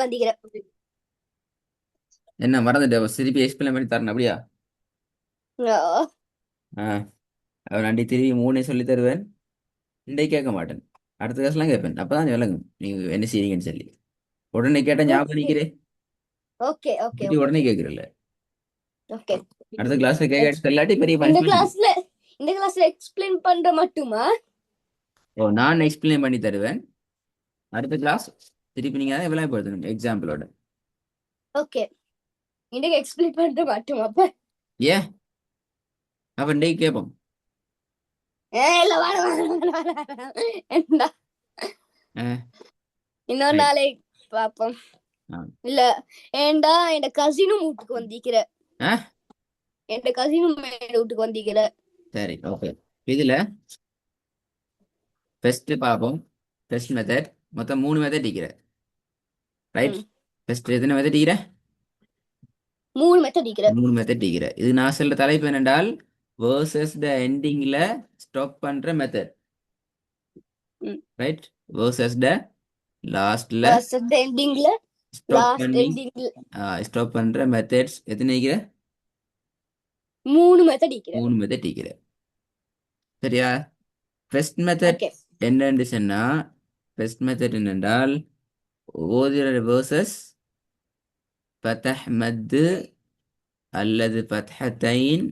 வந்திக்கிற. என்ன மறந்துட்டு திருப்பி எக்ஸ்பிளைன் பண்ணி தரணும் அப்படியா? ஓ, ஆ அவன் அண்டி திருப்பி மூணே சொல்லி தருவேன். இன்றைக்கு கேட்க மாட்டேன். அடுத்த கிளாஸ்லாம் கேட்பேன். அப்பதான் நீ விளங்கும் நீங்க என்ன செய்றீங்கன்னு சொல்லி. உடனே கேட்டா ஞாபகம் ஓகே நிக்கிறே. ஓகே ஓகே இப்படி ஓகே உடனே கேட்கறல. ஓகே. அடுத்த கிளாஸ்ல கேட்க இல்லாட்டி பெரிய இந்த பனிஷ்மெண்ட். கிளாஸ்ல இந்த கிளாஸ்ல எக்ஸ்பிளைன் பண்ற மட்டுமா? ஓ நான் எக்ஸ்பிளைன் பண்ணி தருவேன். அடுத்த கிளாஸ் திருப்பி நீங்க தான் விளையாடுத்தணும் எக்ஸாம்பிளோட. ஓகே, இன்னைக்கு எக்ஸ்பிளைன் பண்ற மட்டுமா அப்ப? ஏன் அப்ப இன்றைக்கு கேட்போம். இல்ல, வேணாம். என்ன, ஆ, இன்னொரு right. நாளை பாப்போம். ஆ. இல்ல, ஏண்டா என் கசினும் வீட்டுக்கு வந்திக்கிற. ஆ, என் கசினும் வீட்டுக்கு வந்திக்கிற. சரி ஓகே. இதுல ஃபர்ஸ்ட் பார்ப்போம். ஃபர்ஸ்ட் மெத்தட் மொத்தம் 3 மெத்தட் இருக்கிற. ரைட். ம், ஃபர்ஸ்ட் எத்தனை மெத்தட் இருக்கிற? 3 மெத்தட் இருக்கிற. 3 மெத்தட் இருக்கிற. இது நான் சொல்ற தலைப்பு என்னென்றால் வேர்சஸ் த எண்டிங்ல ஸ்டாப் பண்ற மெத்தட். ரைட். வேர்சஸ் த லாஸ்ட்ல ஃபர்ஸ்ட் எண்டிங்ல, ஸ்டாப் லாஸ்ட் பண்ணி எண்டிங்ல ஸ்டாப் பண்ற மெத்தட்ஸ் எத்தனை இருக்கிற? 3 மெத்தட் இருக்கிற. 3 மெத்தட் இருக்கிற. சரியா? First method okay. என்னன்னு சொன்னா, ஃபர்ஸ்ட் மெத்தட் என்னென்றால் ஓதிர வேர்சஸ் ஃபதஹ் மத்து அல்லது ஃபத்ஹத்தைன்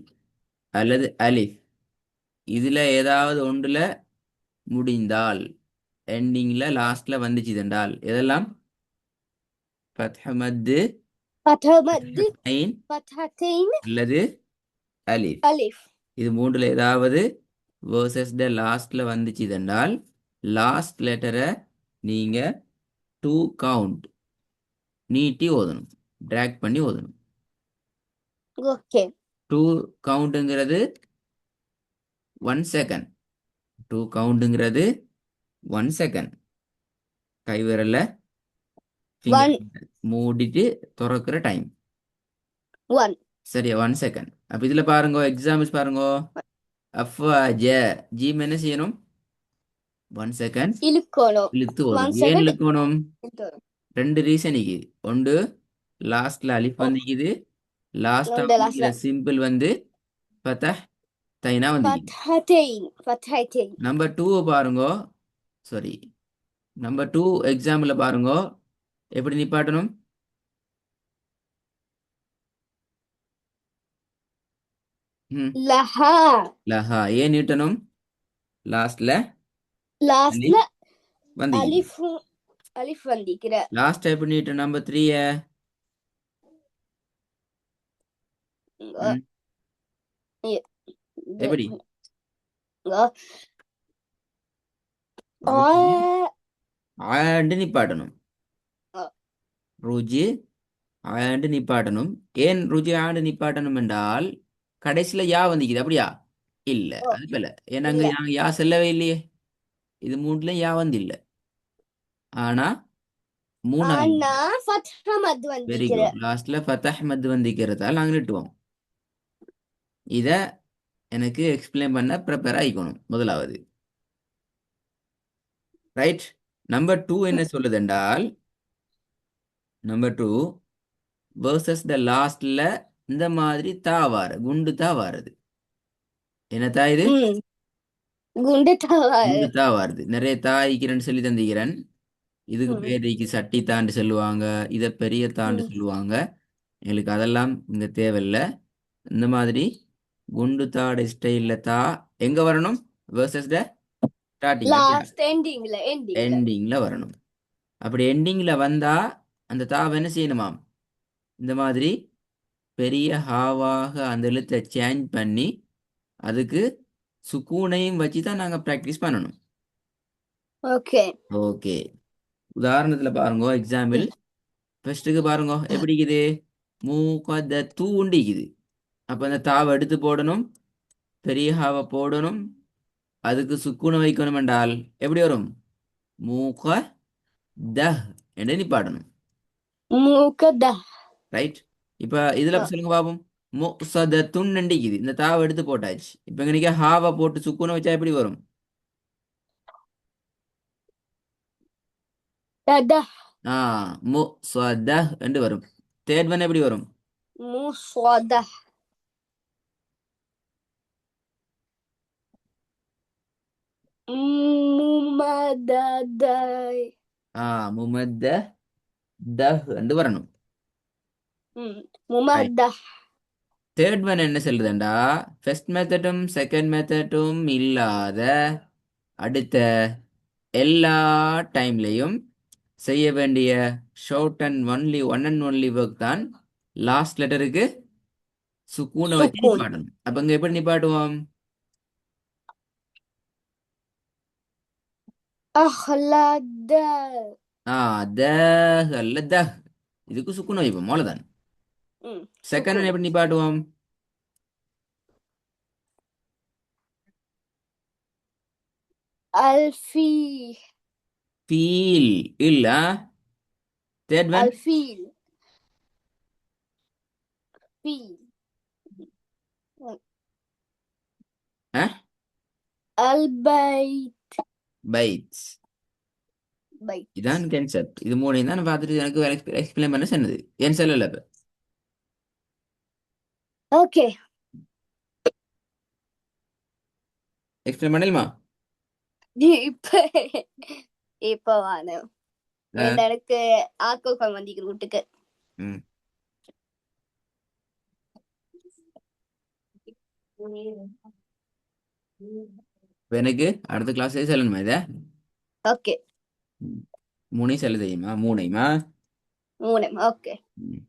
அல்லது அலிஃப். இதுல ஏதாவது ஒன்றுல முடிந்தால் எண்டிங்ல லாஸ்ட்ல வந்துச்சு என்றால் எதெல்லாம்? ஃபத்ஹ் மத்து, ஃபத்ஹமத், ஃபத்ஹத்தைன் ஃபத்ஹத்தைன், அல்லது அலிஃப். அலிஃப். இது மூன்றுல ஏதாவது வேர்சஸ் த லாஸ்ட்ல வந்துச்சு என்றால் லாஸ்ட் லெட்டரை நீங்க 2 கவுண்ட் நீட்டி ஓதணும். டிராக் பண்ணி ஓதணும். ஓகே. 2 கவுண்ட்ங்கிறது 1 செகண்ட். 2 கவுண்ட்ங்கிறது 1 செகண்ட். கை விரல்ல ஃபிங்கர் 1 மூடிட்டு திறக்கிற டைம். 1 சரியா? 1 செகண்ட். அப்ப இதுல பாருங்க எக்ஸாம்பிள்ஸ் பாருங்க. அஃப்வாஜ ஜீம் என்ன செய்யணும்? 1 செகண்ட் இழுக்கணும். இழுத்து 1 ஓதணும். ஏன் செகண்ட் இழுக்கணும்? இழுக்கணும். 2 ரீசன் இருக்குது. ஒன்று லாஸ்ட்ல அலிஃப் ஓ, வந்துக்குது. லாஸ்டா இந்த வந்துக்கிற லாஸ்ட்ல சிம்பிள் வந்து ஃபதஹ் தைனா வந்துக்குது. ஃபத்ஹத்தைன், ஃபத்ஹத்தைன். நம்பர் 2 பாருங்க. சாரி, நம்பர் 2 எக்ஸாம்பிள் பாருங்க. எப்படி நிப்பாட்டணும்? ம் லஹா, லஹா ஏன் நீட்டணும்? லாஸ்ட்ல லாஸ்ட்ல அலிஃப் வந்துக்குது. அலிஃப், அலிஃப் வந்திக்கிற. லாஸ்ட் எப்படி நீட்டணும்? நம்பர் 3 ம் எப்படி? ருஜி ஆண்டு நிப்பாட்டணும். ருஜி ஆண்டு நிப்பாட்டணும். ஏன் ருஜி ஆண்டு நிப்பாட்டணும் என்றால் கடைசியில யா வந்துக்குது அப்படியா? இல்ல அது போல. ஏன்னா அங்க இல்ல, யா செல்லவே இல்லையே. இது மூணுல யா வந்து இல்ல. ஆனா மூணாவது ஆனா ஃபத்ஹமத் வெரி வந்திக்கிற. குட் லாஸ்ட்ல ஃபத்தஹ் மத் வந்திக்கிறதால நாங்க நிட்டுவோம். இத எனக்கு எக்ஸ்பிளைன் பண்ண ப்ரிப்பேர் ஆயிக்கணும் முதலாவது. ரைட். நம்பர் 2 என்ன சொல்லுது என்றால் நம்பர் 2 வேர்சஸ் த லாஸ்ட்ல இந்த மாதிரி தா வார குண்டு தா வாருது. என்ன தா இது? ம், குண்டு தவறு. குண்டு தா வாருது. நிறைய தா ஈக்கிறேன்னு சொல்லி தந்திக்கிறேன். இதுக்கு ம், பேருக்கு சட்டி தாண்டு சொல்லுவாங்க. இதை பெரிய தாண்டு ம். சொல்லுவாங்க. எங்களுக்கு அதெல்லாம் இங்க தேவையில்லை. இந்த மாதிரி குண்டு தாடு ஸ்டைல்ல தா எங்க வரணும்? வேர்சஸ் த ஸ்டார்டிங் அப்படியா? லாஸ்ட் எண்டிங்ல, எண்டிங்ல. எண்டிங்ல வரணும். அப்படி எண்டிங்ல வந்தா அந்த தாவை என்ன செய்யணுமாம்? இந்த மாதிரி பெரிய ஹாவாக அந்த எழுத்தை சேஞ்ச் பண்ணி அதுக்கு சுக்கூனையும் வச்சு தான் நாங்கள் ப்ராக்டிஸ் பண்ணணும். ஓகே. ஓகே. உதாரணத்தில் பாருங்க எக்ஸாம்பிள். ஃபர்ஸ்ட்டுக்கு பாருங்க எப்படி இருக்குது? மூக்கத தூ உண்டிக்குது. அப்போ அந்த தாவை எடுத்து போடணும். பெரிய ஹாவை போடணும். அதுக்கு சுக்கூனை வைக்கணும் என்றால் எப்படி வரும்? மூக்க தஹ் என்று நிப்பாட்டணும். மூக்கத. ரைட். இப்போ இதில் சொல்லுங்க பாப்போம். முசதத்துன் நண்டிக்குது. இந்த தாவை எடுத்து போட்டாச்சு. இப்போ இங்கே ஹாவை போட்டு சுக்கூனை வச்சா எப்படி வரும்? தத. ஆ மு ஸ்வத என்று வரும். தேர்ட் ஒன் எப்படி வரும்? muswadah. Mumadadai. ஆ முமத்த தஹ் என்று வரணும். Mumadah. தேர்ட் ஒன் என்ன சொல்லுதுண்டா, ஃபர்ஸ்ட் மெத்தடும் செகண்ட் மெத்தடும் இல்லாத அடுத்த எல்லா டைம்லையும் செய்ய வேண்டிய ஷார்ட் அண்ட் ஒன்லி ஒர்க் தான் லாஸ்ட் லெட்டருக்கு சுக்கூனை வச்சு Sukun. நிப்பாட்டணும். அப்ப இங்க எப்படி நிப்பாட்டுவோம்? Akhlada. ஆ தஹ் அல்ல தஹ், இதுக்கு சுக்கூனை வைப்போம் அவ்வளவுதான். Second one Sukun. எப்படி நிப்பாட்டுவோம்? Alfi. ஃபீல் இல்ல. Third one Alfil. Fil. Albayt. பைட்ஸ். Bayt. இதான் கன்செப்ட். இது மூணையும் தான் நான் பார்த்துட்டு எனக்கு எக்ஸ்பிளைன் பண்ண சொன்னது. ஏன் சொல்லல இப்ப? Okay. எக்ஸ்பிளைன் பண்ணலுமா? இப்ப இப்ப வாங்க. எனக்கு ஆக்கோக்கம் வந்திக்கு வீட்டுக்கு. ம். இப்ப எனக்கு அடுத்த கிளாஸ் சொல்லணுமா இத? ஓகே. மூணையும் சொல்ல தெரியுமா? மூணையுமா? மூணு. ஓகே. ம்.